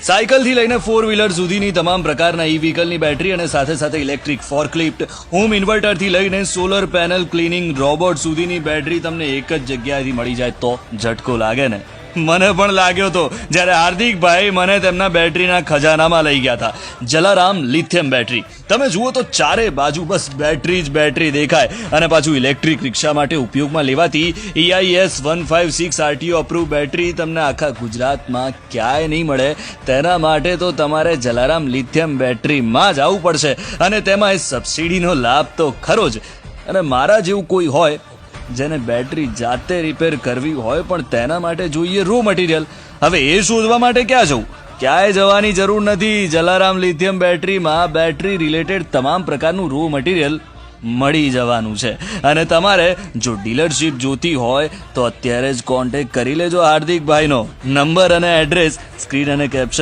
સાયકલથી લઈને 4 વ્હીલર સુધીની તમામ પ્રકારના ઈ વ્હીકલની બેટરી અને સાથે સાથે ઇલેક્ટ્રિક ફોર્કલિફ્ટ, હોમ ઇન્વર્ટરથી લઈને સોલર પેનલ ક્લિનિંગ રોબોટ સુધીની બેટરી તમને એક જ જગ્યાએથી મળી જાય તો ઝટકો લાગે ને. મને પણ લાગ્યો હતો જ્યારે હાર્દિકભાઈ મને તેમના બેટરીના ખજાનામાં લઈ ગયા હતા. Jalaram lithium battery. તમે જુઓ તો ચારે બાજુ બસ બેટરી જ બેટરી દેખાય. અને પાછું ઇલેક્ટ્રિક રિક્ષા માટે ઉપયોગમાં લેવાતી EIS 156 RTO અપ્રૂવ બેટરી તમને આખા ગુજરાતમાં ક્યાંય નહીં મળે. તેના માટે તો તમારે જલારામ લિથિયમ બેટરીમાં જ આવવું પડશે. અને તેમાં સબસિડીનો લાભ તો ખરો જ. અને મારા જેવું કોઈ હોય જેને બેટરી જાતે રિપેર કરવી હોય પણ તેના માટે જોઈએ રો મટીરિયલ. હવે એ શોધવા માટે ક્યાં જવું? ક્યાંય જવાની જરૂર નથી. જલારામ લિથિયમ બેટરીમાં બેટરી રિલેટેડ તમામ પ્રકારનું રો મટીરિયલ મળી જવાનું છે. અને તમારે જો ડીલરશીપ જોતી હોય તો અત્યારે જ કોન્ટેક્ટ કરી લેજો હાર્દિકભાઈનો. નંબર અને એડ્રેસ સ્ક્રીન અને કેપ્શન